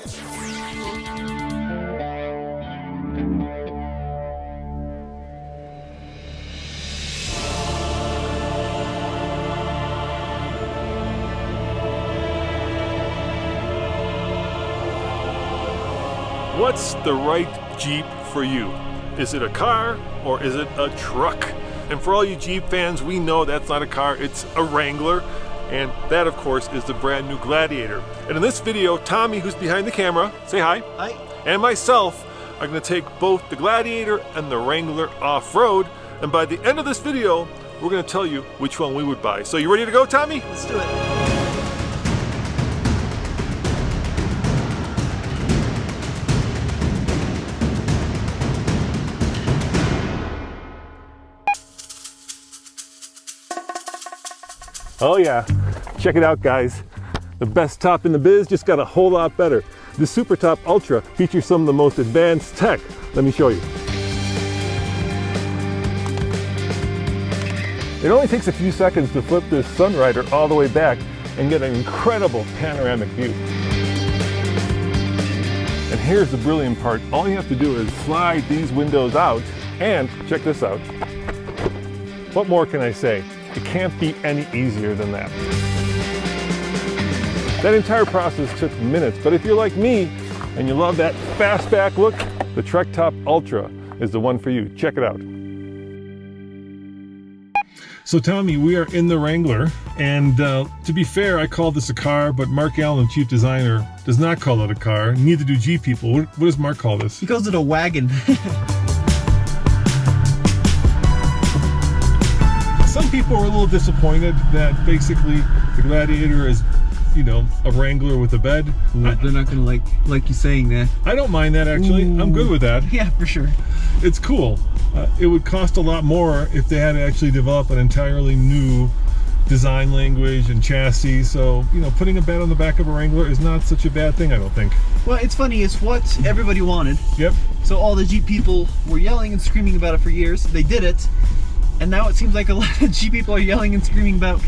What's the right Jeep for you? Is it a car or is it a truck? And for all you Jeep fans, we know that's not a car, it's a Wrangler. And that, of course, is the brand new Gladiator. And in this video, Tommy, who's behind the camera, say hi. Hi. And myself are gonna take both the Gladiator and the Wrangler off-road. And by the end of this video, we're gonna tell you which one we would buy. So you ready to go, Tommy? Let's do it. Oh yeah, check it out guys. The best top in the biz just got a whole lot better. The Super Top Ultra features some of the most advanced tech. Let me show you. It only takes a few seconds to flip this Sunrider all the way back and get an incredible panoramic view. And here's the brilliant part. All you have to do is slide these windows out and check this out. What more can I say? It can't be any easier than that. That entire process took minutes, but if you're like me and you love that fastback look, the Trek Top Ultra is the one for you. Check it out. So Tommy, we are in the Wrangler, and to be fair, I call this a car, but Mark Allen, the chief designer, does not call it a car. Neither do Jeep people. What does Mark call this? He calls it a wagon. Some people are a little disappointed that basically the Gladiator is, you know, a Wrangler with a bed. Ooh, they're not gonna like you saying that. I don't mind that actually. Ooh. I'm good with that. Yeah, for sure. It's cool. It would cost a lot more if they had to actually develop an entirely new design language and chassis. So, you know, putting a bed on the back of a Wrangler is not such a bad thing, I don't think. Well, it's funny. It's what everybody wanted. Yep. So all the Jeep people were yelling and screaming about it for years. They did it. And now it seems like a lot of Jeep people are yelling and screaming about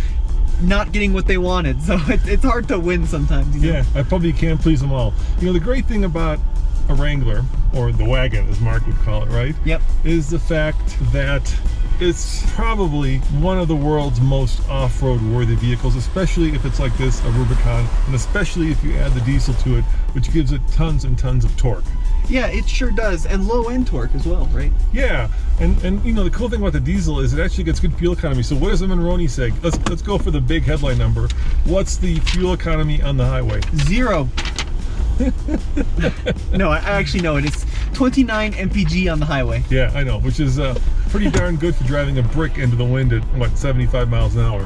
not getting what they wanted. So it's hard to win sometimes. You know? Yeah, I probably can't please them all. You know, the great thing about a Wrangler, or the wagon as Mark would call it, right? Yep. Is the fact that it's probably one of the world's most off-road worthy vehicles, especially if it's like this, a Rubicon, and especially if you add the diesel to it, which gives it tons and tons of torque. Yeah, it sure does, and low end torque as well, right? Yeah, and you know the cool thing about the diesel is it actually gets good fuel economy. So what does the Monroney say? Let's go for the big headline number. What's the fuel economy on the highway? 0. No, I actually know it. It's 29 mpg on the highway. Yeah, I know, which is pretty darn good for driving a brick into the wind at what, 75 miles an hour.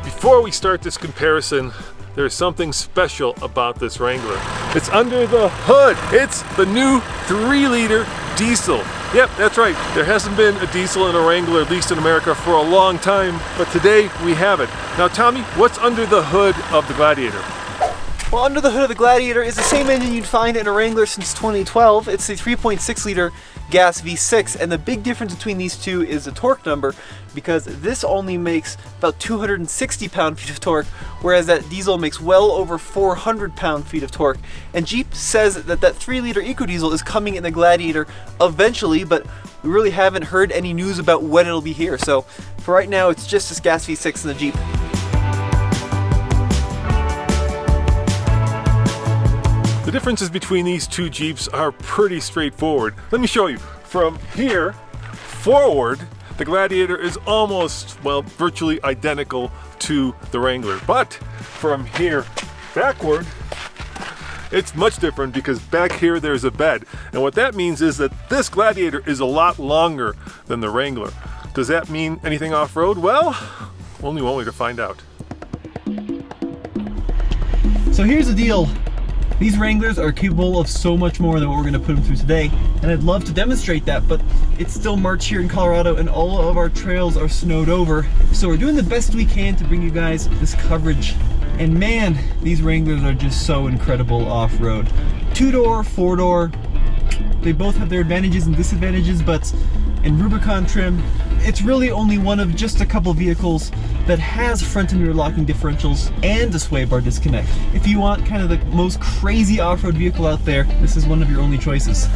Before we start this comparison, there's something special about this Wrangler. It's under the hood. It's the new 3-liter diesel. Yep, that's right. There hasn't been a diesel in a Wrangler, at least in America, for a long time, but today we have it. Now, Tommy, what's under the hood of the Gladiator? Well, under the hood of the Gladiator is the same engine you'd find in a Wrangler since 2012. It's the 3.6-liter gas V6, and the big difference between these two is the torque number, because this only makes about 260 pound-feet of torque, whereas that diesel makes well over 400 pound-feet of torque. And Jeep says that 3-liter EcoDiesel is coming in the Gladiator eventually, but we really haven't heard any news about when it'll be here. So for right now, it's just this gas V6 in the Jeep. The differences between these two Jeeps are pretty straightforward. Let me show you. From here forward, the Gladiator is almost, well, virtually identical to the Wrangler. But from here backward, it's much different because back here there's a bed. And what that means is that this Gladiator is a lot longer than the Wrangler. Does that mean anything off-road? Well, only one way to find out. So here's the deal. These Wranglers are capable of so much more than what we're going to put them through today, and I'd love to demonstrate that, but it's still March here in Colorado and all of our trails are snowed over, so we're doing the best we can to bring you guys this coverage. And man, these Wranglers are just so incredible off-road. 2-door, 4-door, they both have their advantages and disadvantages, but in Rubicon trim, it's really only one of just a couple vehicles that has front and rear locking differentials and a sway bar disconnect. If you want kind of the most crazy off-road vehicle out there, this is one of your only choices.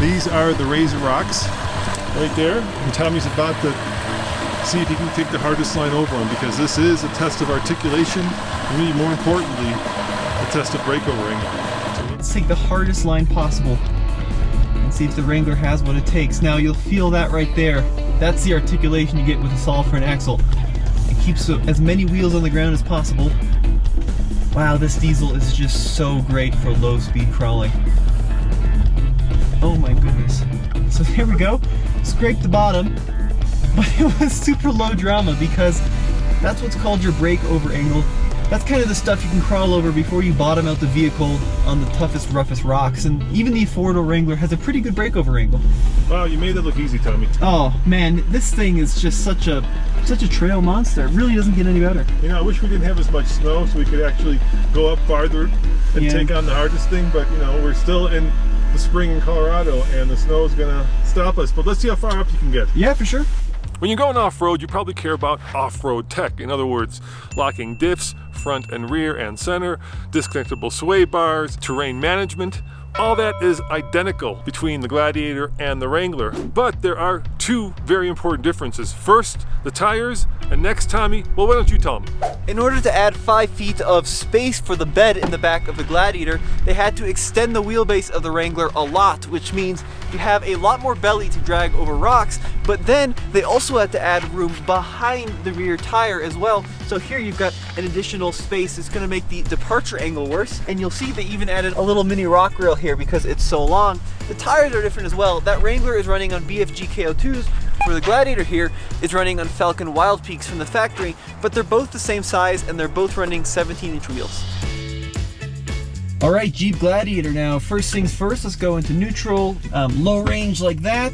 These are the Razor Rocks right there, and Tommy's about to see if he can take the hardest line over them, because this is a test of articulation, and really more importantly, a test of breakover angle. So let's take the hardest line possible and see if the Wrangler has what it takes. Now you'll feel that right there. That's the articulation you get with a solid front axle. It keeps as many wheels on the ground as possible. Wow, this diesel is just so great for low speed crawling. Oh my goodness. So there we go. Scraped the bottom, but it was super low drama because that's what's called your breakover angle. That's kind of the stuff you can crawl over before you bottom out the vehicle on the toughest, roughest rocks. And even the four-door Wrangler has a pretty good breakover angle. Wow, you made it look easy, Tommy. Oh man, this thing is just such a trail monster. It really doesn't get any better. You know, I wish we didn't have as much snow so we could actually go up farther and take on the hardest thing, but you know, we're still in the spring in Colorado and the snow is gonna stop us, but let's see how far up you can get. Yeah, for sure. When you're going off-road, you probably care about off-road tech. In other words, locking diffs, front and rear and center, disconnectable sway bars, terrain management. All that is identical between the Gladiator and the Wrangler, but there are two very important differences. First, the tires, and next, Tommy, well, why don't you tell them? In order to add 5 feet of space for the bed in the back of the Gladiator, they had to extend the wheelbase of the Wrangler a lot, which means you have a lot more belly to drag over rocks, but then they also had to add room behind the rear tire as well. So here you've got an additional space. It's gonna make the departure angle worse, and you'll see they even added a little mini rock rail here because it's so long. The tires are different as well. That Wrangler is running on BFG KO2s, where the Gladiator here is running on Falcon Wild Peaks from the factory, but they're both the same size and they're both running 17-inch wheels. All right, Jeep Gladiator now. First things first, let's go into neutral, low range like that.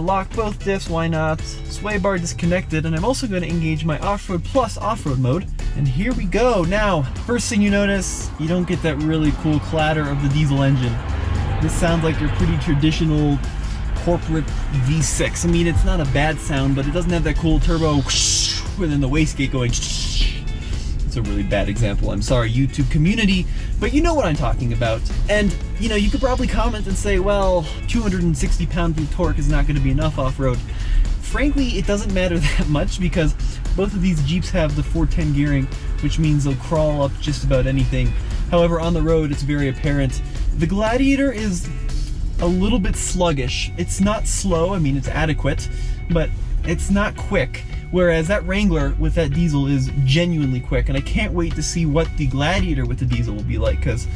Lock both diffs, why not? Sway bar disconnected, and I'm also going to engage my off-road plus off-road mode. And here we go. Now, first thing you notice, you don't get that really cool clatter of the diesel engine. This sounds like your pretty traditional corporate V6. I mean, it's not a bad sound, but it doesn't have that cool turbo whoosh, and then the wastegate going. It's a really bad example. I'm sorry, YouTube community, but you know what I'm talking about. And you know, you could probably comment and say, well, 260 pound-feet of torque is not going to be enough off-road. Frankly, it doesn't matter that much because both of these Jeeps have the 410 gearing, which means they'll crawl up just about anything. However, on the road, it's very apparent. The Gladiator is a little bit sluggish. It's not slow, I mean, it's adequate, but it's not quick. Whereas that Wrangler with that diesel is genuinely quick, and I can't wait to see what the Gladiator with the diesel will be like, because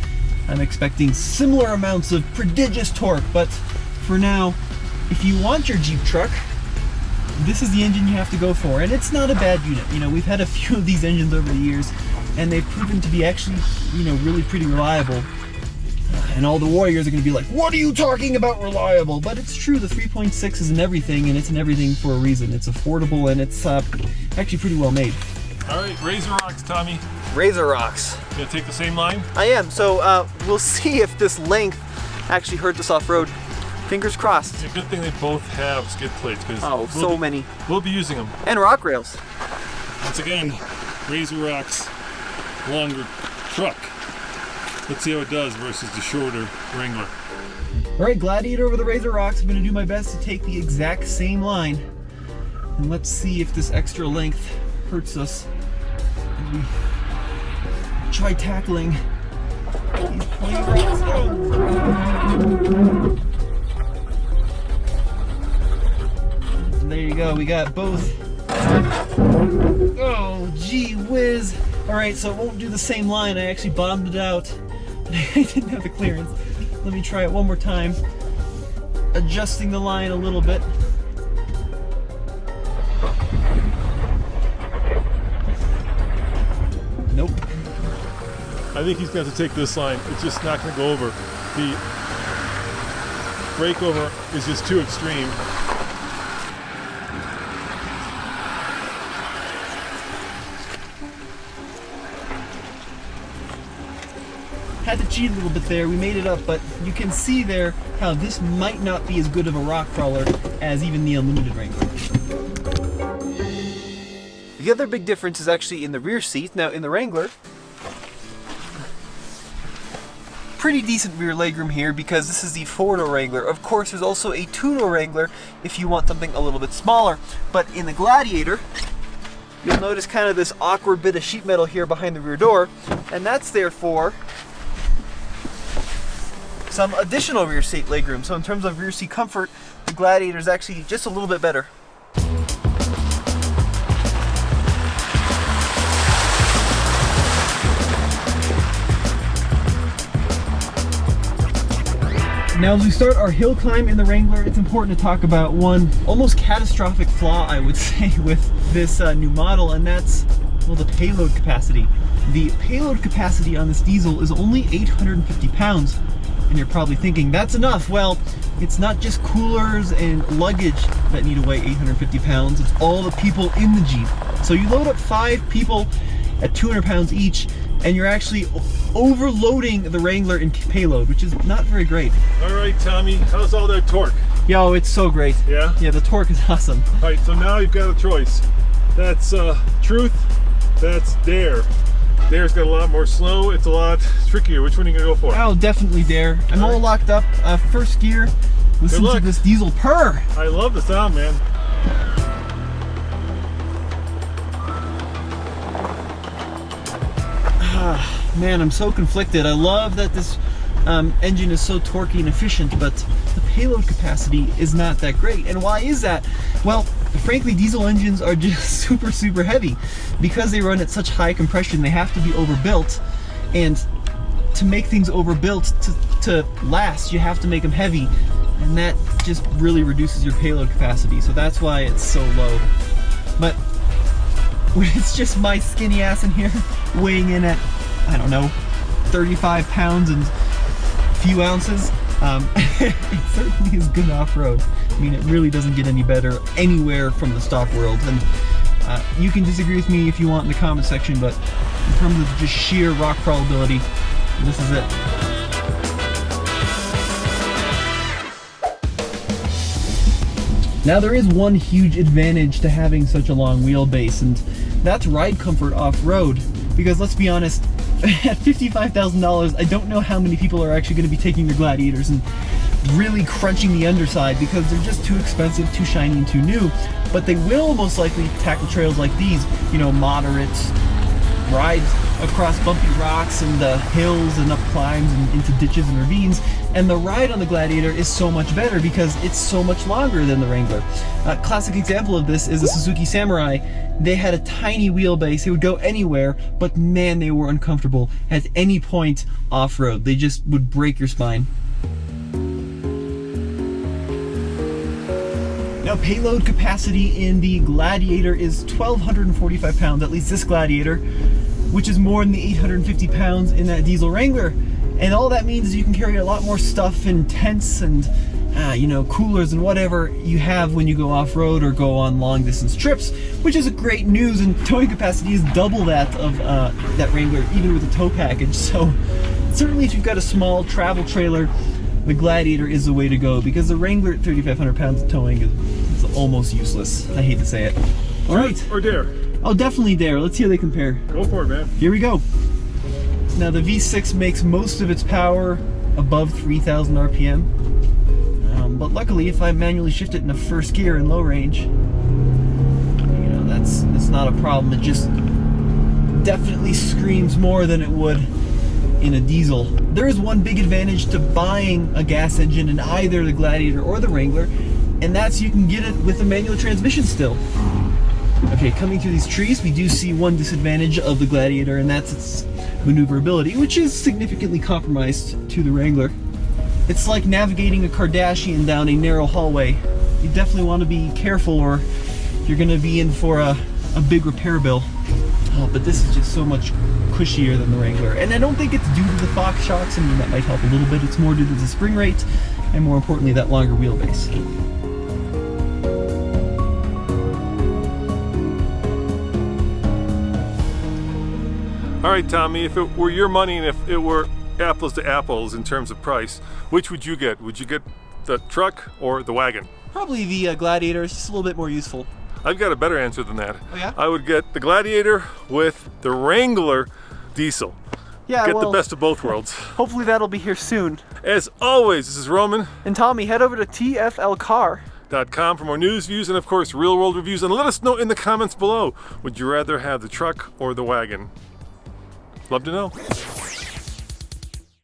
I'm expecting similar amounts of prodigious torque. But for now, if you want your Jeep truck, this is the engine you have to go for, and it's not a bad unit. You know, we've had a few of these engines over the years, and they've proven to be actually, you know, really pretty reliable. And all the warriors are going to be like, what are you talking about reliable? But it's true, the 3.6 is in everything, and it's in everything for a reason. It's affordable, and it's actually pretty well made. All right, Razor Rocks, Tommy. Razor Rocks. You gonna take the same line? I am. So we'll see if this length actually hurt us off-road. Fingers crossed. It's a good thing they both have skid plates, because many. We'll be using them. And rock rails. Once again, Razor Rocks, longer truck. Let's see how it does versus the shorter Wrangler. All right, Gladiator over the Razor Rocks. I'm gonna do my best to take the exact same line. And let's see if this extra length hurts us as we try tackling these pointy rocks. And there you go, we got both. Oh, gee whiz. All right, so it won't do the same line. I actually bottomed it out. I didn't have the clearance. Let me try it one more time. Adjusting the line a little bit. Nope. I think he's going to have to take this line. It's just not going to go over. The breakover is just too extreme. had to cheat a little bit there. We made it up, but you can see there how this might not be as good of a rock crawler as even the Unlimited Wrangler. The other big difference is actually in the rear seat. Now in the Wrangler, pretty decent rear legroom here because this is the 4-door Wrangler. Of course, there's also a 2-door Wrangler if you want something a little bit smaller. But in the Gladiator, you'll notice kind of this awkward bit of sheet metal here behind the rear door, and that's there for some additional rear seat legroom. So in terms of rear seat comfort, the Gladiator is actually just a little bit better. Now as we start our hill climb in the Wrangler, it's important to talk about one almost catastrophic flaw, I would say, with this new model, and that's, well, the payload capacity. The payload capacity on this diesel is only 850 pounds, and you're probably thinking, that's enough. Well, it's not just coolers and luggage that need to weigh 850 pounds, it's all the people in the Jeep. So you load up 5 people at 200 pounds each, and you're actually overloading the Wrangler in payload, which is not very great. All right, Tommy, how's all that torque? Yo, it's so great. Yeah? Yeah, the torque is awesome. All right, so now you've got a choice. That's Truth, that's Dare. Dare's got a lot more slow, it's a lot trickier. Which one are you gonna go for? Oh, definitely Dare. I'm all locked up. First gear, listen to this diesel purr. I love the sound, man. Man, I'm so conflicted. I love that this engine is so torquey and efficient, but the payload capacity is not that great. And why is that? Well, frankly, diesel engines are just super heavy. Because they run at such high compression, they have to be overbuilt. And to make things overbuilt to last, you have to make them heavy. And that just really reduces your payload capacity. So that's why it's so low. But when it's just my skinny ass in here, weighing in at, I don't know, 35 pounds and a few ounces, it certainly is good off-road. I mean, it really doesn't get any better anywhere from the stock world. And you can disagree with me if you want in the comment section, but in terms of just sheer rock crawlability, this is it. Now there is one huge advantage to having such a long wheelbase, and that's ride comfort off-road. Because let's be honest, at $55,000, I don't know how many people are actually going to be taking their Gladiators and really crunching the underside because they're just too expensive, too shiny, and too new. But they will most likely tackle trails like these, you know, moderate rides across bumpy rocks and hills and up climbs and into ditches and ravines. And the ride on the Gladiator is so much better because it's so much longer than the Wrangler. A classic example of this is the Suzuki Samurai. They had a tiny wheelbase, it would go anywhere, but man, they were uncomfortable at any point off-road. They just would break your spine. Now, payload capacity in the Gladiator is 1,245 pounds, at least this Gladiator, which is more than the 850 pounds in that diesel Wrangler. And all that means is you can carry a lot more stuff in tents and you know, coolers and whatever you have when you go off-road or go on long distance trips, which is a great news, and towing capacity is double that of that Wrangler, even with a tow package. So certainly if you've got a small travel trailer, the Gladiator is the way to go, because the Wrangler at 3,500 pounds of towing is almost useless. I hate to say it. All right. Or Dare? Oh, definitely Dare. Let's see how they compare. Go for it, man. Here we go. Now the V6 makes most of its power above 3,000 RPM. But luckily, if I manually shift it into first gear in low range, you know, that's not a problem. It just definitely screams more than it would in a diesel. There is one big advantage to buying a gas engine in either the Gladiator or the Wrangler, and that's you can get it with a manual transmission still. Okay, coming through these trees, we do see one disadvantage of the Gladiator, and that's its maneuverability, which is significantly compromised to the Wrangler. It's like navigating a Kardashian down a narrow hallway. You definitely want to be careful or you're going to be in for a big repair bill. Oh, but this is just so much cushier than the Wrangler. And I don't think it's due to the Fox shocks. I mean, that might help a little bit. It's more due to the spring rate and, more importantly, that longer wheelbase. All right, Tommy, if it were your money and if it were apples to apples in terms of price, which would you get? Would you get the truck or the wagon? Probably the Gladiator. It's just a little bit more useful. I've got a better answer than that. Oh, yeah? I would get the Gladiator with the Wrangler diesel. Yeah, Get well, the best of both worlds. hopefully that'll be here soon. As always, this is Roman. And Tommy, head over to TFLcar.com for more news, views, and of course real world reviews, and let us know in the comments below, would you rather have the truck or the wagon? Love to know.